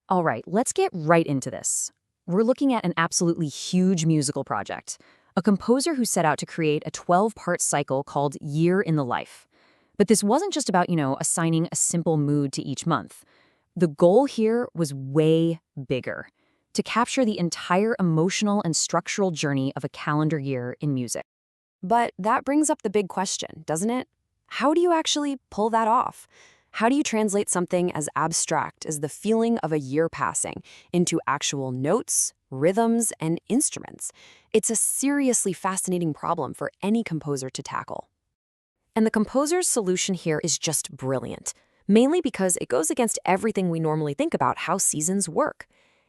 All right, let's get right into this. We're looking at an absolutely huge musical project, a composer who set out to create a 12-part cycle called Year in the Life. But this wasn't just about, assigning a simple mood to each month. The goal here was way bigger, to capture the entire emotional and structural journey of a calendar year in music. But that brings up the big question, doesn't it? How do you actually pull that off? How do you translate something as abstract as the feeling of a year passing into actual notes, rhythms, and instruments? It's a seriously fascinating problem for any composer to tackle. And the composer's solution here is just brilliant, mainly because it goes against everything we normally think about how seasons work.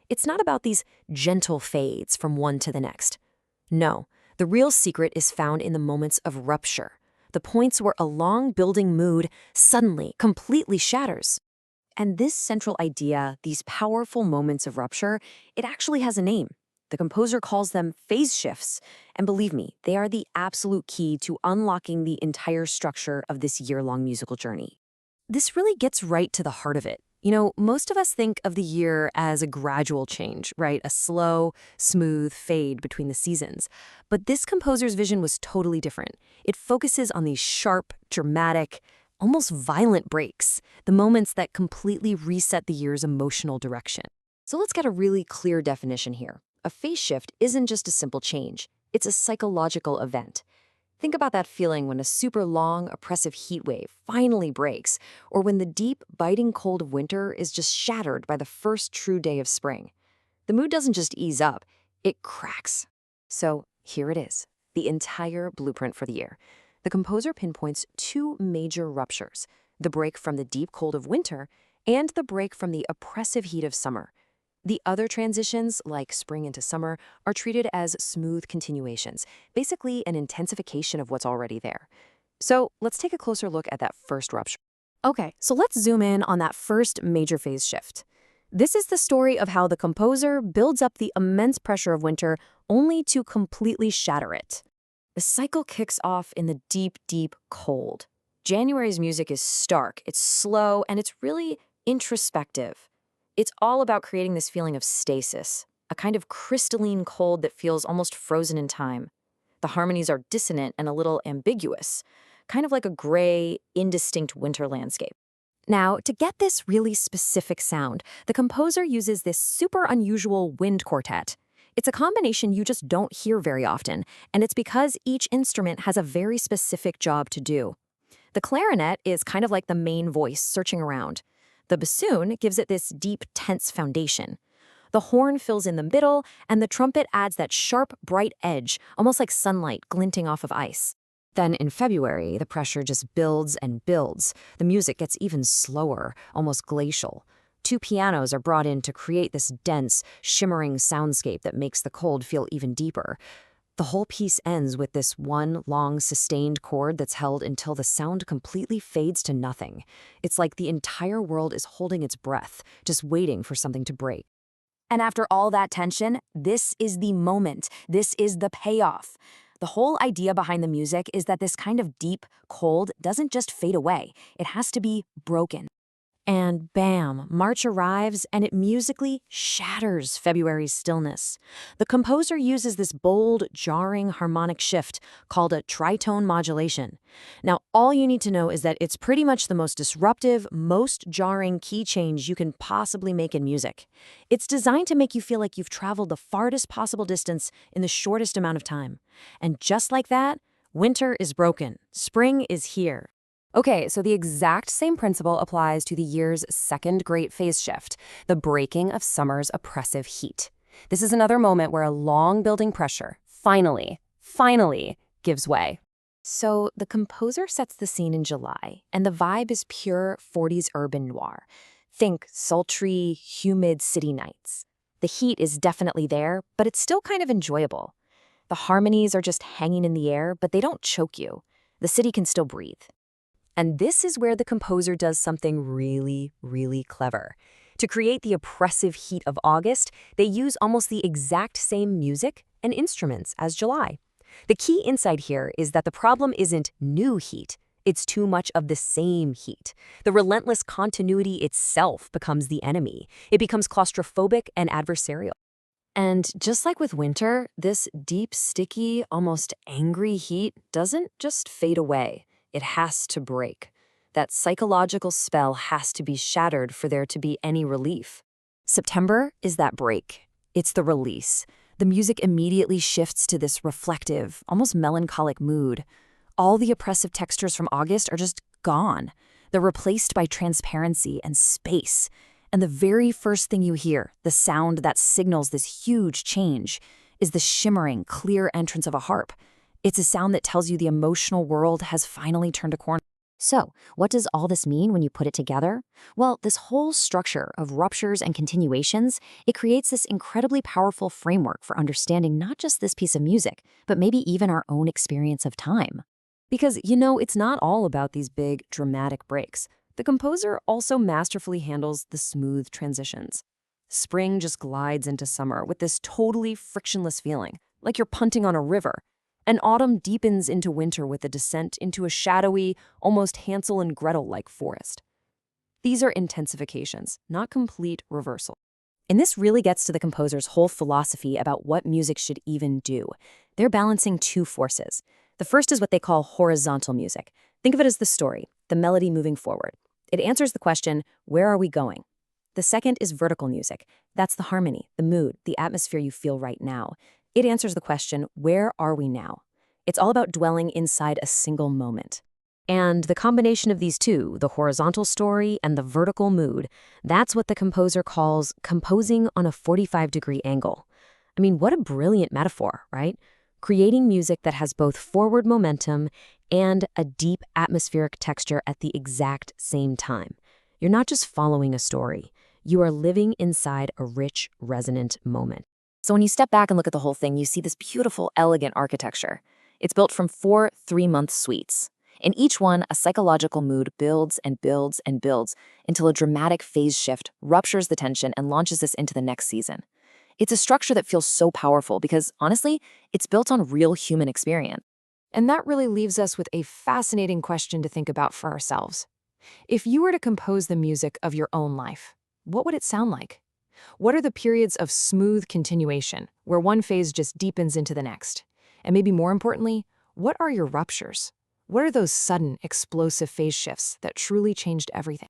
It's not about these gentle fades from one to the next. No, the real secret is found in the moments of rupture, the points where a long-building mood suddenly, completely shatters. And this central idea, these powerful moments of rupture, it actually has a name. The composer calls them phase shifts. And believe me, they are the absolute key to unlocking the entire structure of this year-long musical journey. This really gets right to the heart of it. Most of us think of the year as a gradual change, right? A slow, smooth fade between the seasons. But this composer's vision was totally different. It focuses on these sharp, dramatic, almost violent breaks, the moments that completely reset the year's emotional direction. So let's get a really clear definition here. A phase shift isn't just a simple change. It's a psychological event. Think about that feeling when a super long, oppressive heat wave finally breaks, or when the deep, biting cold of winter is just shattered by the first true day of spring. The mood doesn't just ease up, it cracks. So here it is, the entire blueprint for the year. The composer pinpoints two major ruptures, the break from the deep cold of winter and the break from the oppressive heat of summer. The other transitions, like spring into summer, are treated as smooth continuations, basically an intensification of what's already there. So let's take a closer look at that first rupture. Okay, so let's zoom in on that first major phase shift. This is the story of how the composer builds up the immense pressure of winter only to completely shatter it. The cycle kicks off in the deep, deep cold. January's music is stark, it's slow, and it's really introspective. It's all about creating this feeling of stasis, a kind of crystalline cold that feels almost frozen in time. The harmonies are dissonant and a little ambiguous, kind of like a gray, indistinct winter landscape. Now, to get this really specific sound, the composer uses this super unusual wind quartet. It's a combination you just don't hear very often, and it's because each instrument has a very specific job to do. The clarinet is kind of like the main voice searching around. The bassoon gives it this deep, tense foundation. The horn fills in the middle, and the trumpet adds that sharp, bright edge, almost like sunlight glinting off of ice. Then in February, the pressure just builds and builds. The music gets even slower, almost glacial. Two pianos are brought in to create this dense, shimmering soundscape that makes the cold feel even deeper. The whole piece ends with this one long, sustained chord that's held until the sound completely fades to nothing. It's like the entire world is holding its breath, just waiting for something to break. And after all that tension, this is the moment. This is the payoff. The whole idea behind the music is that this kind of deep cold doesn't just fade away. It has to be broken. And bam, March arrives and it musically shatters February's stillness. The composer uses this bold, jarring harmonic shift called a tritone modulation. Now, all you need to know is that it's pretty much the most disruptive, most jarring key change you can possibly make in music. It's designed to make you feel like you've traveled the farthest possible distance in the shortest amount of time. And just like that, winter is broken. Spring is here. Okay, so the exact same principle applies to the year's second great phase shift, the breaking of summer's oppressive heat. This is another moment where a long-building pressure finally gives way. So the composer sets the scene in July, and the vibe is pure 40s urban noir. Think sultry, humid city nights. The heat is definitely there, but it's still kind of enjoyable. The harmonies are just hanging in the air, but they don't choke you. The city can still breathe. And this is where the composer does something really, really clever. To create the oppressive heat of August, they use almost the exact same music and instruments as July. The key insight here is that the problem isn't new heat, It's too much of the same heat. The relentless continuity itself becomes the enemy. It becomes claustrophobic and adversarial. And just like with winter, this deep, sticky, almost angry heat doesn't just fade away. It has to break. That psychological spell has to be shattered for there to be any relief. September is that break. It's the release. The music immediately shifts to this reflective, almost melancholic mood. All the oppressive textures from August are just gone. They're replaced by transparency and space. And the very first thing you hear, the sound that signals this huge change, is the shimmering, clear entrance of a harp. It's a sound that tells you the emotional world has finally turned a corner. So, what does all this mean when you put it together? Well, this whole structure of ruptures and continuations, it creates this incredibly powerful framework for understanding not just this piece of music, but maybe even our own experience of time. Because, it's not all about these big, dramatic breaks. The composer also masterfully handles the smooth transitions. Spring just glides into summer with this totally frictionless feeling, like you're punting on a river. And autumn deepens into winter with a descent into a shadowy, almost Hansel and Gretel-like forest. These are intensifications, not complete reversal. And this really gets to the composer's whole philosophy about what music should even do. They're balancing two forces. The first is what they call horizontal music. Think of it as the story, the melody moving forward. It answers the question, where are we going? The second is vertical music. That's the harmony, the mood, the atmosphere you feel right now. It answers the question, where are we now? It's all about dwelling inside a single moment. And the combination of these two, the horizontal story and the vertical mood, that's what the composer calls composing on a 45-degree angle. I mean, what a brilliant metaphor, right? Creating music that has both forward momentum and a deep atmospheric texture at the exact same time. You're not just following a story. You are living inside a rich, resonant moment. So when you step back and look at the whole thing, you see this beautiful, elegant architecture. It's built from 4 3-month suites. In each one, a psychological mood builds and builds and builds until a dramatic phase shift ruptures the tension and launches us into the next season. It's a structure that feels so powerful because, honestly, it's built on real human experience. And that really leaves us with a fascinating question to think about for ourselves. If you were to compose the music of your own life, what would it sound like? What are the periods of smooth continuation, where one phase just deepens into the next? And maybe more importantly, what are your ruptures? What are those sudden, explosive phase shifts that truly changed everything?